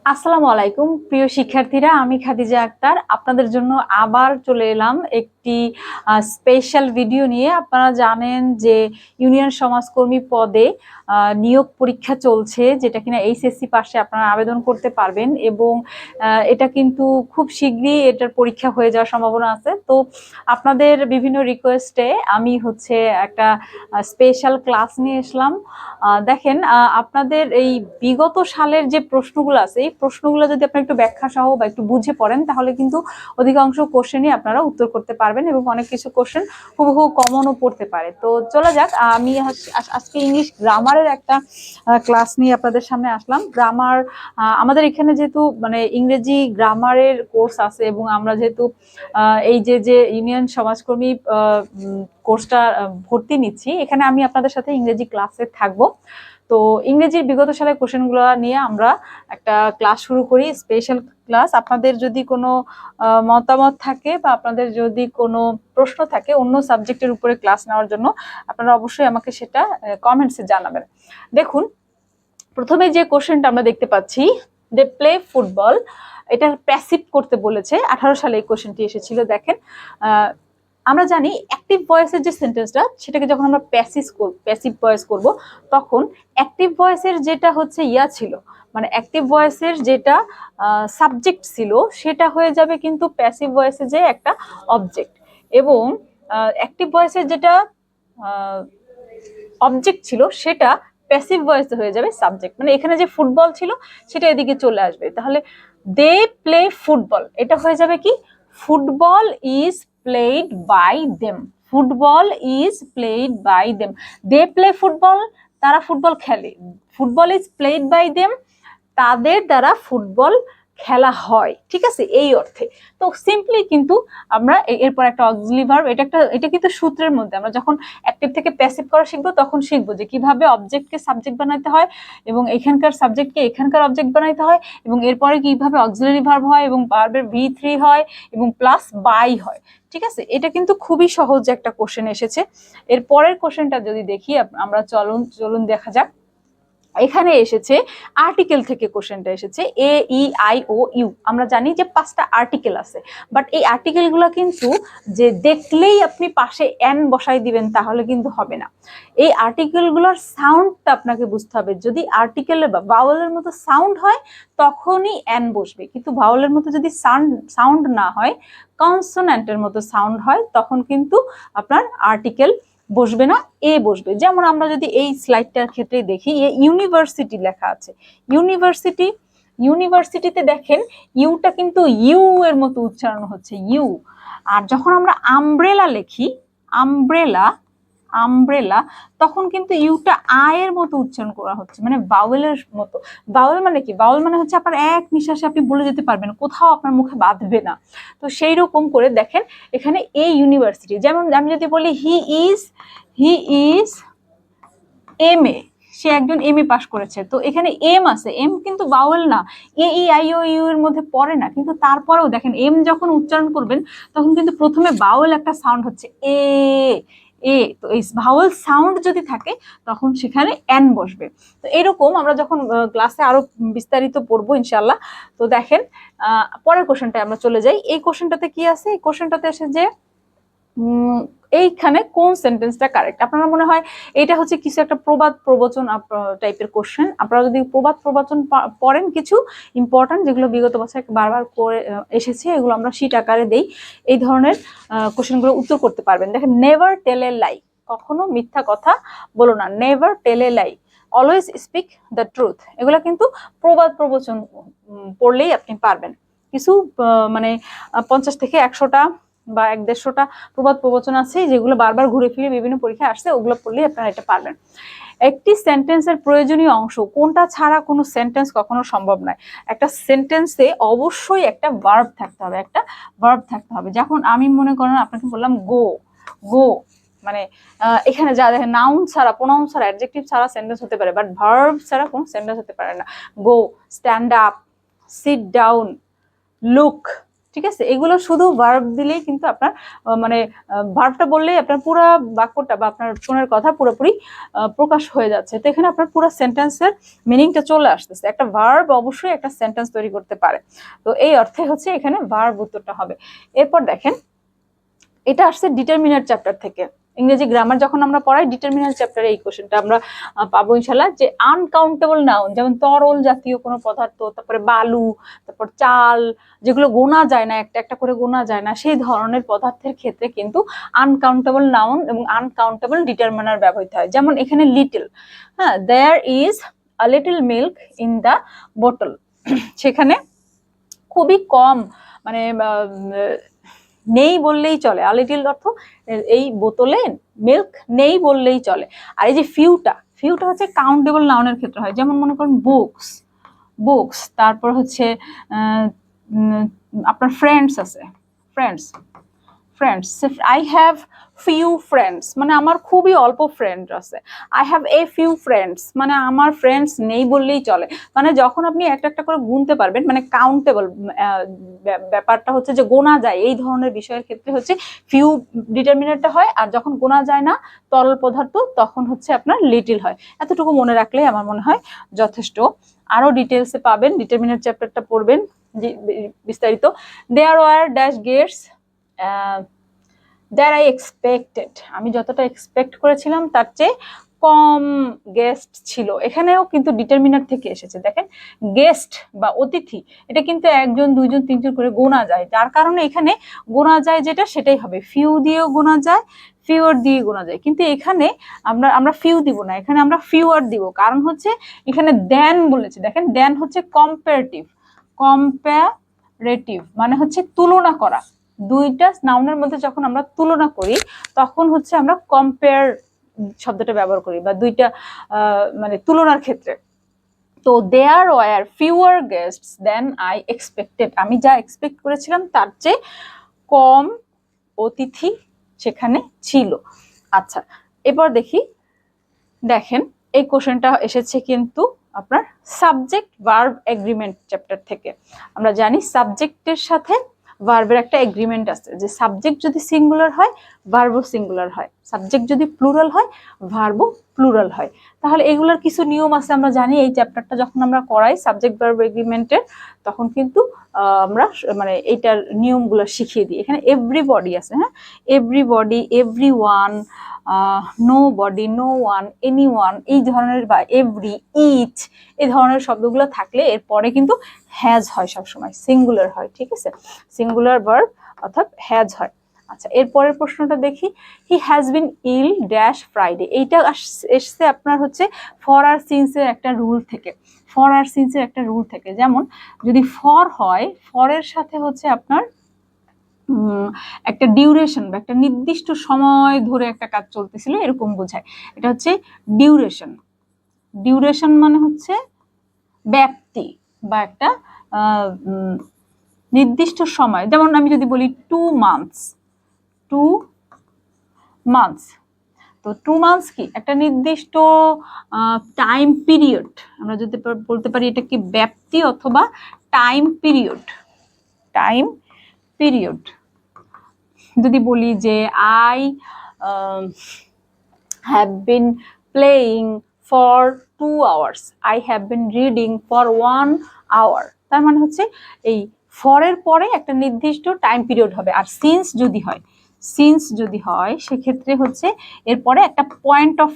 আসসালামু আলাইকুম প্রিয় শিক্ষার্থীরা, আমি খাদিজা আক্তার আপনাদের জন্য আবার চলে এলাম একটি স্পেশাল ভিডিও নিয়ে। আপনারা জানেন যে ইউনিয়ন সমাজকর্মী পদে নিয়োগ পরীক্ষা চলছে, যেটা কিনা এইচএসসি পাশে আপনারা আবেদন করতে পারবেন এবং এটা কিন্তু খুব শীঘ্রই এটার পরীক্ষা হয়ে যাওয়ার সম্ভাবনা আছে। তো আপনাদের বিভিন্ন রিকোয়েস্টে আমি একটা স্পেশাল ক্লাস নিয়ে আসলাম। দেখেন, আপনাদের এই বিগত সালের যে প্রশ্নগুলো আছে, এই প্রশ্নগুলো যদি আপনি একটু ব্যাখ্যা সহ বা একটু বুঝে পড়েন, তাহলে কিন্তু অধিকাংশ কোশ্চেনই আপনারা উত্তর করতে পারবেন এবং অনেক কিছু কোশ্চেন হুবহু কমনও পড়তে পারে। তো চলে যাক, আমি আজকে ইংলিশ গ্রামারের একটা ক্লাস নিয়ে আপনাদের সামনে আসলাম। গ্রামার আমাদের এখানে যেহেতু মানে ইংরেজি গ্রামারের কোর্স আছে এবং আমরা যেহেতু এই যে ইউনিয়ন সমাজকর্মী কোর্সটা ভর্তি নিচ্ছি, এখানে আমি আপনাদের সাথে ইংরেজি ক্লাসে থাকবো। তো ইংরেজির বিগত সালের কোশ্চেনগুলো নিয়ে আমরা একটা ক্লাস শুরু করি, স্পেশাল ক্লাস। আপনাদের যদি কোনো মতামত থাকে বা আপনাদের যদি কোনো প্রশ্ন থাকে অন্য সাবজেক্টের উপরে ক্লাস নেওয়ার জন্য, আপনারা অবশ্যই আমাকে সেটা কমেন্টসে জানাবেন। দেখুন, প্রথমে যে কোশ্চেনটা আমরা দেখতে পাচ্ছি, দে প্লে ফুটবল, এটা প্যাসিভ করতে বলেছে। 18 সালে এই কোশ্চেনটি এসেছিল। দেখেন, আমরা জানি অ্যাক্টিভ ভয়েসের যে সেন্টেন্সটা, সেটাকে যখন আমরা প্যাসিভ ভয়েস করব, তখন অ্যাক্টিভ ভয়েসের যেটা হচ্ছে ছিল, মানে অ্যাক্টিভ ভয়েসের যেটা সাবজেক্ট ছিল, সেটা হয়ে যাবে কিন্তু প্যাসিভ ভয়েসে যে একটা অবজেক্ট, এবং অ্যাক্টিভ ভয়েসের যেটা অবজেক্ট ছিল সেটা প্যাসিভ ভয়েসে হয়ে যাবে সাবজেক্ট। মানে এখানে যে ফুটবল ছিল সেটা এদিকে চলে আসবে। তাহলে দে প্লে ফুটবল, এটা হয়ে যাবে কি, football is played by them. Football is played by them. They play football, তারা ফুটবল খেলে। Football is played by them, তাদের দ্বারা ফুটবল খেলা হয়। ঠিক আছে, এই অর্থে। তো সিম্পলি কিন্তু আমরা এরপর একটা অক্সিলারি ভার্ব, এটা কিন্তু সূত্রের মধ্যে আমরা যখন অ্যাক্টিভ থেকে প্যাসিভ করা শিখবো, তখন শিখবো যে কিভাবে অবজেক্টকে সাবজেক্ট বানাতে হয় এবং এখানকার সাবজেক্টকে এখানকার অবজেক্ট বানাইতে হয়, এবং এরপরে কিভাবে অক্সিলারি ভার্ব হয় এবং ভার্বের V3 হয় এবং প্লাস বাই হয়। ঠিক আছে, এটা কিন্তু খুবই সহজ একটা কোশ্চেন এসেছে। এর পরের কোশ্চেনটা যদি দেখি আমরা, চলুন দেখা যাক। এখানে এসেছে আর্টিকেল থেকে, কোশ্চেনটা এসেছে AEIOU। আমরা জানি যে 5টা আর্টিকেল আছে, বাট এই আর্টিকেল গুলো কিন্তু যে দেখলেই আপনি পাশে এন বসাই দিবেন তাহলে কিন্তু হবে না। এই আর্টিকেল গুলোর সাউন্ডটা আপনাকে বুঝতে হবে। যদি আর্টিকেলের বা ভাওয়েলের মতো সাউন্ড হয় তখনই এন বসবে, কিন্তু ভাওয়েলের মতো যদি সাউন্ড না হয়, কনসোন্যান্টের মতো সাউন্ড হয়, তখন কিন্তু আপনার আর্টিকেল বসবে না, বসবে। যেমন আমরা যদি এই স্লাইডটার ক্ষেত্রে দেখি, ইউনিভার্সিটি লেখা আছে। ইউনিভার্সিটিতে দেখেন ইউটা কিন্তু ইউ এর মতো উচ্চারণ হচ্ছে, ইউ। আর যখন আমরা আমব্রেলা লিখি, আমব্রেলা, তখন কিন্তু ইউটা এর মতো উচ্চারণ করা হচ্ছে, মানে বাউলের মতো। বাউল মানে কি? বাউল মানে হচ্ছে আপনার এক নিঃশ্বাসে আপনি বলে যেতে পারবেন, কোথাও আপনার মুখে বাঁধবে না। তো সেই রকম করে দেখেন এখানে এই ইউনিভার্সিটি, যেমন আমি যদি বলি হি ইজ MA, সে একজন MA পাস করেছে, তো এখানে এম আছে, এম কিন্তু বাউল না, AEIOU এর মধ্যে পড়ে না, কিন্তু তারপরেও দেখেন এম যখন উচ্চারণ করবেন তখন কিন্তু প্রথমে বাউল একটা সাউন্ড হচ্ছে এ। তো এই ভাওয়েল সাউন্ড যদি থাকে তখন সেখানে এন বসবে। তো এরকম আমরা যখন ক্লাসে আরো বিস্তারিত পড়বো ইনশাল্লাহ। তো দেখেন, পরের কোশ্চেনটা আমরা চলে যাই। এই কোশ্চেনটাতে কি আছে? এই কোশ্চেনটাতে এসে যে এইখানে কোন সেন্টেন্সটা কারেক্ট? আপনারা মনে হয় এটা হচ্ছে কিছু একটা প্রবাদ প্রবচন টাইপের কোশ্চেন। আপনারা যদি প্রবাদ প্রবচন পড়েন, কিছু ইম্পর্টেন্ট যেগুলো বিগত বছর বারবার করে এসেছে, এগুলো আমরা শীট আকারে দেই, এই ধরনের কোশ্চেনগুলো উত্তর করতে পারবেন। দেখেন, নেভার টেল এ লাই, কখনো মিথ্যা কথা বলো না। Never tell a lie, always speak the truth. এগুলো কিন্তু প্রবাদ প্রবচন পড়লেই আপনি পারবেন। কিছু মানে 50 থেকে 100টা বা 150টা প্রবাদ প্রবচন আছে যেগুলো বারবার ঘুরে ফিরে বিভিন্ন পরীক্ষায় আসছে, ওগুলো পড়লেই আপনারা এটা পারবেন। একটি সেন্টেন্সের প্রয়োজনীয় অংশ কোনটা ছাড়া কোনো সেন্টেন্স কখনো সম্ভব নয়। একটা সেন্টেন্সে অবশ্যই একটা ভার্ব থাকতে হবে। যখন আমি মনে করেন আপনাকে বললাম গো, মানে এখানে যা দেখেন নাউন ছাড়া, প্রোনাউন ছাড়া, অ্যাডজেক্টিভ ছাড়া সেন্টেন্স হতে পারে, বাট ভার্ব ছাড়া কোনো সেন্টেন্স হতে পারে না। Go, stand up, sit down, look. ঠিক আছে, এগুলো শুধু ভার্ব দিলেই কিন্তু আপনার মানে ভার্বটা বললেই আপনার পুরো বাক্যটা বা আপনার শোনার কথা পুরোপুরি প্রকাশ হয়ে যাচ্ছে। তো এখানে আপনার পুরো সেন্টেন্সের মিনিংটা চলে আসতেছে। একটা ভার্ব অবশ্যই একটা সেন্টেন্স তৈরি করতে পারে। তো এই অর্থে হচ্ছে এখানে ভার্ব উত্তরটা হবে। এরপর দেখেন, এটা আসছে ডিটারমিনার চ্যাপ্টার থেকে। ইংরেজি গ্রামার যখন আমরা পড়াই ডিটারমিনার চ্যাপ্টারে এই কোশ্চেনটা আমরা পাবো ইনশাল্লাহ, যে আনকাউন্টেবল নাউন, যেমন তরল জাতীয় কোনো পদার্থ, তারপরে বালু, তারপর চাল, যেগুলো গোনা যায় না, একটা একটা করে গোনা যায় না, সেই ধরনের পদার্থের ক্ষেত্রে কিন্তু আনকাউন্টেবল নাউন এবং আনকাউন্টেবল ডিটারমিনার ব্যবহৃত হয়। যেমন এখানে লিটল, হ্যাঁ, there is a little milk in the বোতল, সেখানে খুবই কম, মানে নেই বললেই চলে। আলিটিল অর্থ এই বোতলে মিল্ক নেই বললেই চলে। আর এই যে ফিউটা হচ্ছে কাউন্টেবল নাউনের ক্ষেত্রে হয়। যেমন মনে করেন বুকস, তারপর হচ্ছে আপনার ফ্রেন্ডস আছে, friends I have few friends, মানে আমার খুবই অল্প ফ্রেন্ড আছে। I have a few friends, মানে আমার ফ্রেন্ডস নেই বললেই চলে। মানে যখন আপনি একটা একটা করে গুনতে পারবেন, মানে কাউন্টেবল ব্যাপারটা হচ্ছে যে গোনা যায়, এই ধরনের বিষয়ের ক্ষেত্রে হচ্ছে ফিউ ডিটারমিনেটটা হয়। আর যখন গোনা যায় না, তরল পদার্থ, তখন হচ্ছে আপনার লিটিল হয়। এতটুকু মনে রাখলে আমার মনে হয় যথেষ্ট। আরো ডিটেলসে পাবেন, ডিটারমিনেট চ্যাপ্টারটা পড়বেন বিস্তারিত। There were dash guests than I expected, আমি যতটা এক্সপেক্ট করেছিলাম তার চেয়ে কম গেস্ট ছিল। এখানেও কিন্তু ডিটারমিনার থেকে এসেছে। দেখেন, গেস্ট বা অতিথি, এটা কিন্তু একজন, দুইজন, তিনজন করে গোনা যায়, যার কারণে এখানে গোনা যায় যেটা সেটাই হবে। ফিউ দিয়েও গোনা যায়, ফিউয়ার দিয়ে গোনা যায়, কিন্তু এখানে আমরা ফিউ দিব না, এখানে আমরা ফিউয়ার দিব। কারণ হচ্ছে এখানে দেন বলেছে। দেখেন, দেন হচ্ছে কম্পারেটিভ, মানে হচ্ছে তুলনা করা। দুইটা নাউনের মধ্যে যখন আমরা তুলনা করি, তখন হচ্ছে আমরা কম্পেয়ার শব্দটা ব্যবহার করি, বা দুইটা মানে তুলনার ক্ষেত্রে। তো there were fewer guests than I expected, আমি যা এক্সপেক্ট করেছিলাম তার চেয়ে কম অতিথি সেখানে ছিল। আচ্ছা, এবার দেখেন এই কোশ্চেনটা এসেছে কিন্তু আপনার সাবজেক্ট ভার্ব এগ্রিমেন্ট চ্যাপ্টার থেকে। আমরা জানি সাবজেক্টের সাথে ভার্বের একটা এগ্রিমেন্ট আছে, যে সাবজেক্ট যদি সিঙ্গুলার হয় ভার্বও সিঙ্গুলার হয়, সাবজেক্ট যদি প্লুরাল হয় ভার্বও প্লুরাল হয়। তাহলে এগুলোর কিছু নিয়ম আছে আমরা জানি। এই চ্যাপ্টারটা যখন আমরা করাই সাবজেক্ট ভার্ব এগ্রিমেন্টের, তখন কিন্তু আমরা মানে এইটার নিয়মগুলো শিখিয়ে দিই। এখানে এভরিবডি আছে, হ্যাঁ, everybody, everyone, nobody, no one, anyone, এই ধরনের, বা এভরি, ইচ, এই ধরনের শব্দগুলো থাকলে এরপরে কিন্তু হ্যাজ হয়, সবসময় সিঙ্গুলার হয়। ঠিক আছে, সিঙ্গুলার ভার্ব অর্থাৎ হ্যাজ হয়। আচ্ছা, এরপরের প্রশ্নটা দেখি। He has been ill dash Friday, এইটা এসছে আপনার হচ্ছে ফর আর সিন্সের একটা রুল থেকে। যেমন যদি ফর হয়, ফরের সাথে হচ্ছে আপনার একটা ডিউরেশন বা একটা নির্দিষ্ট সময় ধরে একটা কাজ চলতেছিল এরকম বোঝায়। এটা হচ্ছে ডিউরেশন মানে হচ্ছে ব্যাপ্তি বা একটা নির্দিষ্ট সময়। যেমন আমি যদি বলি 2 months, তো 2 months কি একটা নির্দিষ্ট টাইম পিরিয়ড। আমরা যদি বলতে পারি এটা কি ব্যাপ্তি অথবা টাইম পিরিয়ড। যদি বলি যে I have been playing for 2 hours, I have been reading for 1 hour, তার মানে হচ্ছে এই ফরের পরে একটা নির্দিষ্ট টাইম পিরিয়ড হবে। আর সিন্স যদি হয় সেক্ষেত্রে হচ্ছে এরপরে একটা পয়েন্ট অফ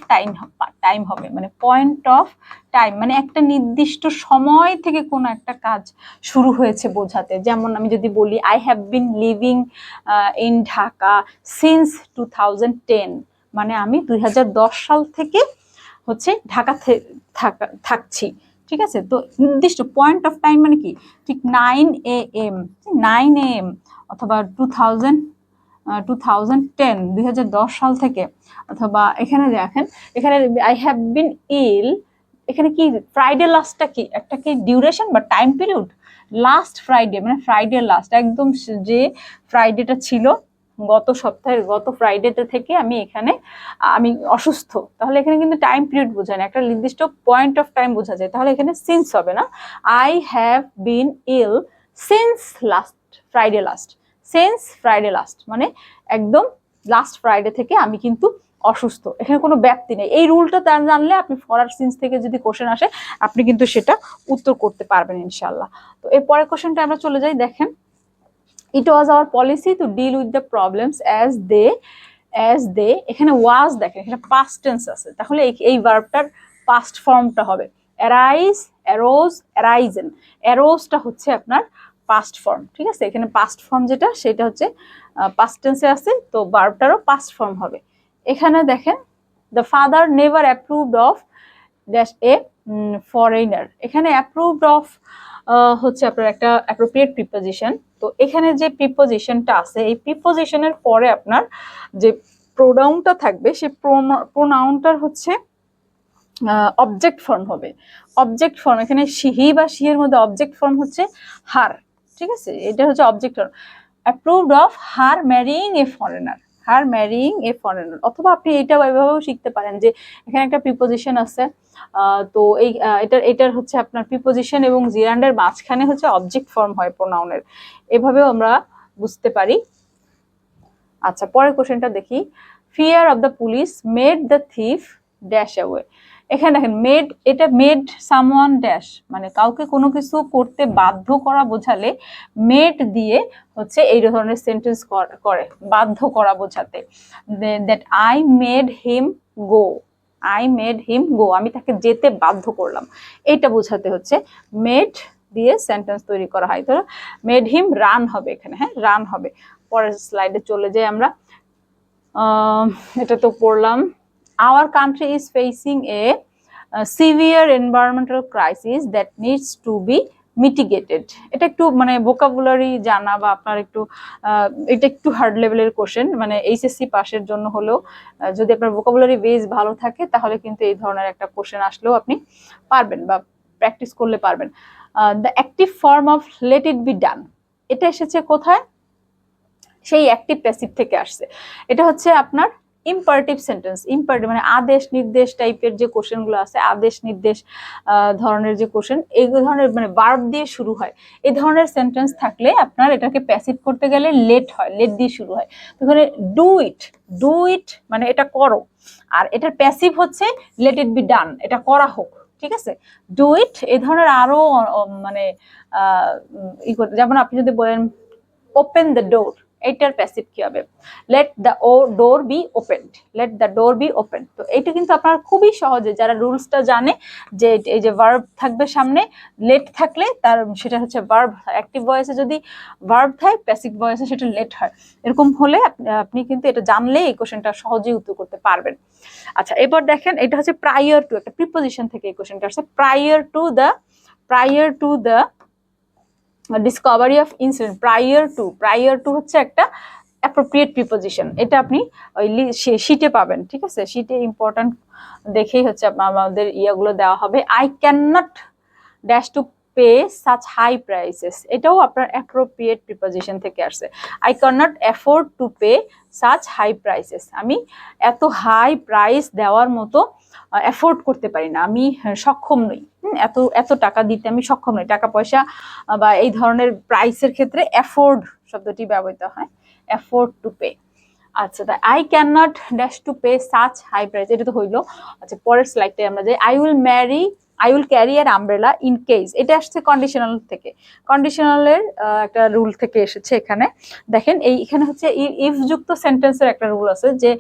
টাইম হবে, মানে পয়েন্ট অফ টাইম মানে একটা নির্দিষ্ট সময় থেকে কোনো একটা কাজ শুরু হয়েছে বোঝাতে। যেমন আমি যদি বলি I have been living in Dhaka since 2010, মানে আমি 2010 সাল থেকে হচ্ছে ঢাকা থাকছি। ঠিক আছে, তো নির্দিষ্ট পয়েন্ট অফ টাইম মানে কি, ঠিক 9 AM অথবা 2010 সাল থেকে। অথবা এখানে দেখেন, এখানে আই হ্যাভ বিন ইল, এখানে কি ফ্রাইডে লাস্টটা কি একটা কি ডিউরেশন বা টাইম পিরিয়ড। লাস্ট ফ্রাইডে মানে ফ্রাইডে লাস্ট, একদম যে ফ্রাইডেটা ছিল গত সপ্তাহের গত ফ্রাইডেতে থেকে আমি অসুস্থ, তাহলে এখানে কিন্তু টাইম পিরিয়ড বোঝায় না, একটা নির্দিষ্ট পয়েন্ট অফ টাইম বোঝা যায়। তাহলে এখানে সিন্স হবে না, I have been ill since last Friday last, since Friday last মানে একদম লাস্ট ফ্রাইডে থেকে আমি কিন্তু অসুস্থ, এখানে কোনো ব্যাপ্তি নেই। এই রুলটা জানলে আপনি ফর আর সিন্স থেকে যদি কোশ্চেন আসে আপনি কিন্তু সেটা উত্তর করতে পারবেন ইনশাল্লাহ। তো এর পরের কোশ্চেনটা আমরা চলে যাই। দেখেন, it was our policy to deal with the problems as they, এখানে ওয়াজ দেখেন এখানে পাস্ট টেন্স আছে, তাহলে এই ভার্বটার পাস্ট ফর্মটা হবে অ্যারাইজ, অ্যারোজ, অ্যারাইজেন। অ্যারোজটা হচ্ছে আপনার পাস্ট ফর্ম, ঠিক আছে, এখানে পাস্ট ফর্ম যেটা সেটা হচ্ছে পাস্ট টেন্সে আছে, তো ভার্বটারও পাস্ট ফর্ম হবে। এখানে দেখেন the father never approved of dash a foreigner, এখানে অ্যাপ্রুভড অফ হচ্ছে আপনার একটা অ্যাপ্রোপ্রিয়েট প্রিপোজিশন। তো এখানে যে প্রিপোজিশনটা আছে এই প্রিপোজিশনের পরে আপনার যে প্রোনাউনটা থাকবে সেই প্রোনাউনটার হচ্ছে অবজেক্ট ফর্ম হবে। অবজেক্ট ফর্ম এখানে হি বা শি এর মধ্যে অবজেক্ট ফর্ম হচ্ছে হার, ঠিক আছে, এটা হচ্ছে object form. Approved of her ম্যারিং a foreigner, her ম্যারিং a foreigner. অথবা আপনি এইটাও এভাবেও শিখতে পারেন যে এখানে একটা প্রিপোজিশন আছে, তো এই এটার হচ্ছে আপনার প্রিপোজিশন এবং জিরান্ডের মাঝখানে হচ্ছে অবজেক্ট ফর্ম হয় প্রোনাউনের, এভাবেও আমরা বুঝতে পারি। আচ্ছা, পরের কোশ্চেনটা দেখি। Fear of the police made the thief dash away, এখানে দেখেন মেড, এটা মেড সামওয়ান ড্যাশ মানে কাউকে কোনো কিছু করতে বাধ্য করা বোঝালে মেড দিয়ে হচ্ছে এই ধরনের সেন্টেন্স করে বাধ্য করা বোঝাতে। That I made him go, I made him go, আমি তাকে যেতে বাধ্য করলাম, এইটা বোঝাতে হচ্ছে মেড দিয়ে সেন্টেন্স তৈরি করা হয়। তো মেড হিম রান হবে এখানে, হ্যাঁ রান হবে। পরের স্লাইডে চলে যাই আমরা, এটা তো পড়লাম। Our country is facing a severe environmental crisis that needs to be mitigated. এটা একটু মানে ভোকাবুলারি জানা বা আপনার একটু এটা একটু হার্ড লেভেলের কোশ্চেন, মানে এইচএসসি পাসের জন্য হলেও যদি আপনার ভোকাবুলারি বেস ভালো থাকে তাহলে কিন্তু এই ধরনের একটা কোশ্চেন আসলেও আপনি পারবেন বা প্র্যাকটিস করলে পারবেন। The active form of let it be done, এটা এসেছে কোথায়, সেই অ্যাক্টিভ প্যাসিভ থেকে আসছে। এটা হচ্ছে আপনার ইম্পারেটিভ সেন্টেন্স, ইম্পারেটিভ মানে আদেশ নির্দেশ টাইপের যে কোশ্চেনগুলো আছে, আদেশ নির্দেশ ধরনের যে কোশ্চেন, এই ধরনের মানে ভার্ব দিয়ে শুরু হয়, এই ধরনের সেন্টেন্স থাকলে আপনার এটাকে প্যাসিভ করতে গেলে লেট হয়, লেট দিয়ে শুরু হয়। তো এখানে ডু ইট, ডু ইট মানে এটা করো, আর এটার প্যাসিভ হচ্ছে লেট ইট বি ডান, এটা করা হোক, ঠিক আছে। ডু ইট এই ধরনের আরো মানে যেমন আপনি যদি বলেন ওপেন দ্য ডোর, এইটার প্যাসিভ কি হবে, let the door be opened, let the door be open. তো এটা কিন্তু আপনার খুবই সহজে যারা রুলসটা জানে যে এই যে ভার্ব থাকবে সামনে, লেট থাকলে তার সেটা হচ্ছে ভার্ব, অ্যাক্টিভ ভয়েসে যদি ভার্ব থাকে প্যাসিভ ভয়েসে সেটা লেট হয়, এরকম হলে আপনি কিন্তু এটা জানলে এই কোশ্চেনটা সহজেই উত্তর করতে পারবেন। আচ্ছা, এবার দেখেন এটা হচ্ছে প্রায়র টু, একটা প্রিপোজিশন থেকে এই কোশ্চেনটা আসছে, prior to the Discovery of incident. Prior to হচ্ছে একটা অ্যাপ্রোপ্রিয়েট প্রিপোজিশন, এটা আপনি ওই শিটে পাবেন, ঠিক আছে, শিটে ইম্পর্টেন্ট দেখেই হচ্ছে আমাদের ইয়েগুলো দেওয়া হবে। I can not dash to pay such high prices, এটাও আপনার অ্যাপ্রোপ্রিয়েট প্রিপোজিশন থেকে আসছে। I can not afford to pay such high prices, আমি এত হাই প্রাইস দেওয়ার মতো অ্যাফোর্ড করতে পারি না, আমি সক্ষম নই, এত টাকা দিতে আমি সক্ষম নই, টাকা পয়সা বা এই ধরনের প্রাইসের ক্ষেত্রে অ্যাফোর্ড শব্দটি ব্যবহৃত হয়, অ্যাফোর্ড টু পে। আচ্ছা, তাই I can not dash to pay such high price, এটা তো হইলো। আচ্ছা, পরের স্লাইডে আমরা যাই। I will carry an umbrella in case, এটা আসছে কন্ডিশনাল থেকে, কন্ডিশনালের একটা রুল থেকে এসেছে। এখানে দেখেন এখানে হচ্ছে ইফ যুক্ত সেন্টেন্সের একটা রুল আছে যে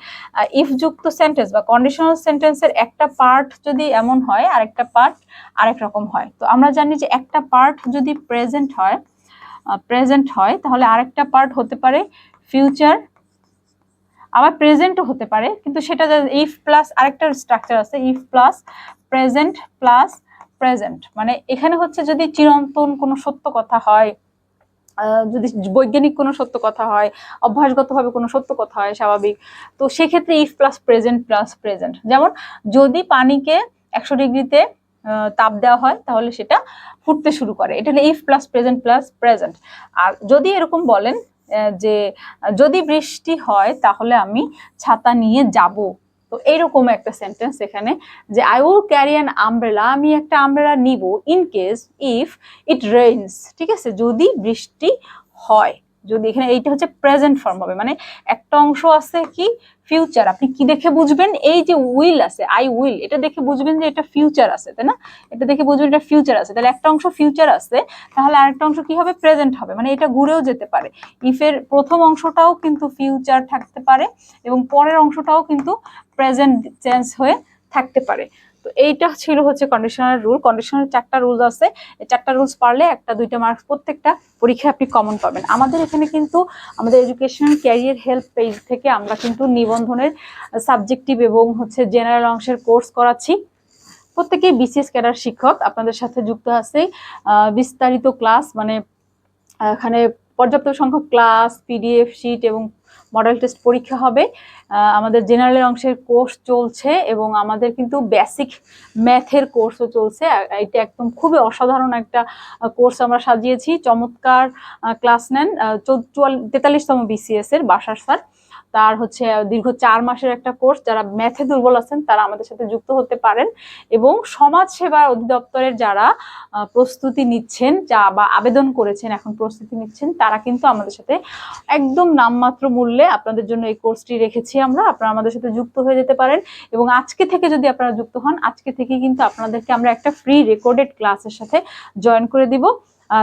ইফ যুক্ত সেন্টেন্স বা কন্ডিশনাল সেন্টেন্সের একটা পার্ট যদি এমন হয় আর একটা পার্ট আরেক রকম হয়। তো আমরা জানি যে একটা পার্ট যদি প্রেজেন্ট হয় তাহলে আরেকটা পার্ট হতে পারে ফিউচার, আবার প্রেজেন্টও হতে পারে, কিন্তু সেটা ইফ প্লাস আরেকটা স্ট্রাকচার আছে, ইফ প্লাস প্রেজেন্ট মানে এখানে হচ্ছে যদি চিরন্তন কোনো সত্য কথা হয়, যদি বৈজ্ঞানিক কোনো সত্য কথা হয়, অভ্যাসগতভাবে কোনো সত্য কথা হয় স্বাভাবিক, তো সেক্ষেত্রে ইফ প্লাস প্রেজেন্ট। যেমন যদি পানিকে 100 ডিগ্রিতে তাপ দেওয়া হয় তাহলে সেটা ফুটতে শুরু করে, এটা হলো ইফ প্লাস প্রেজেন্ট। আর যদি এরকম বলেন যে যদি বৃষ্টি হয় তাহলে আমি ছাতা নিয়ে যাব, তো এইরকম একটা সেন্টেন্স এখানে যে I will carry an umbrella, আমি একটা আমব্রেলা নিব in case if it rains, ঠিক আছে, যদি বৃষ্টি হয়, যদি এখানে এইটা হচ্ছে প্রেজেন্ট ফর্ম হবে, মানে একটা অংশ আছে কি ফিউচার, আপনি কি দেখে বুঝবেন, এই যে উইল আছে আই উইল, এটা দেখে বুঝবেন যে এটা ফিউচার আছে, তাই না, এটা দেখে বুঝবেন এটা ফিউচার আছে, তাহলে একটা অংশ ফিউচার আছে, তাহলে আরেকটা অংশ কি হবে প্রেজেন্ট হবে, মানে এটা ঘুরেও যেতে পারে। ইফের প্রথম অংশটাও কিন্তু ফিউচার থাকতে পারে এবং পরের অংশটাও কিন্তু প্রেজেন্ট চেঞ্জ হয়ে থাকতে পারে। তো এইটা ছিল হচ্ছে কন্ডিশনাল রুল। কন্ডিশনাল 4টা রুলস আছে, এই 4টা রুলস পারলে 1-2টা মার্কস প্রত্যেকটা পরীক্ষায় আপনি কমন পাবেন। আমাদের এখানে কিন্তু আমাদের এডুকেশন ক্যারিয়ার হেল্প পেজ থেকে আমরা কিন্তু নিবন্ধনের সাবজেক্টিভ এবং হচ্ছে জেনারেল অংশের কোর্স করাচ্ছি। প্রত্যেকেই বিসিএস ক্যাডার শিক্ষক আপনাদের সাথে যুক্ত আছে। বিস্তারিত ক্লাস, মানে এখানে পর্যাপ্ত সংখ্যক ক্লাস, পিডিএফ শিট এবং মডেল টেস্ট পরীক্ষা হবে। আমাদের জেনারেল অংশের কোর্স চলছে এবং আমাদের কিন্তু বেসিক ম্যাথের কোর্সও চলছে। এটা একদম খুবই অসাধারণ একটা কোর্স আমরা সাজিয়েছি। চমৎকার ক্লাস নেন 43তম বিসিএস এর বাসার স্যার। তার হচ্ছে দীর্ঘ 4 মাসের একটা কোর্স। যারা ম্যাথে দুর্বল আছেন তারা আমাদের সাথে যুক্ত হতে পারেন এবং সমাজ সেবা অধিদপ্তরের যারা প্রস্তুতি নিচ্ছেন বা আবেদন করেছেন এখন প্রস্তুতি নিচ্ছেন, তারা কিন্তু আমাদের সাথে একদম নামমাত্র মূল্যে আপনাদের জন্য এই কোর্সটি রেখেছি আমরা। আপনারা আমাদের সাথে যুক্ত হয়ে যেতে পারেন এবং আজকে থেকে যদি আপনারা যুক্ত হন, আজকে থেকে কিন্তু আপনাদেরকে আমরা একটা ফ্রি রেকর্ডেড ক্লাসের সাথে জয়েন করে দিব।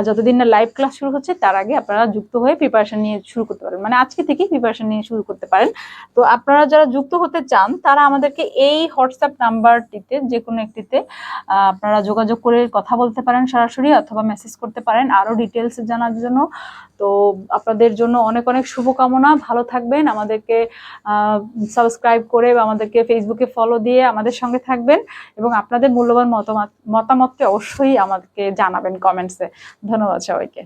যতদিন না লাইভ ক্লাস শুরু হচ্ছে তার আগে আপনারা যুক্ত হয়ে প্রিপারেশন নিয়ে শুরু করতে পারেন, মানে আজকে থেকেই প্রিপারেশন নিয়ে শুরু করতে পারেন। তো আপনারা যারা যুক্ত হতে চান তারা আমাদেরকে এই হোয়াটসঅ্যাপ নাম্বারটিতে যে কোনো একটিতে আপনারা যোগাযোগ করে কথা বলতে পারেন সরাসরি, অথবা মেসেজ করতে পারেন আরো ডিটেলস জানার জন্য। তো আপনাদের জন্য অনেক অনেক শুভকামনা, ভালো থাকবেন। আমাদেরকে সাবস্ক্রাইব করে বা আমাদেরকে ফেসবুকে ফলো দিয়ে আমাদের সঙ্গে থাকবেন এবং আপনাদের মূল্যবান মতামতকে অবশ্যই আমাদেরকে জানাবেন কমেন্টসে। ধন্যবাদ সবাইকে।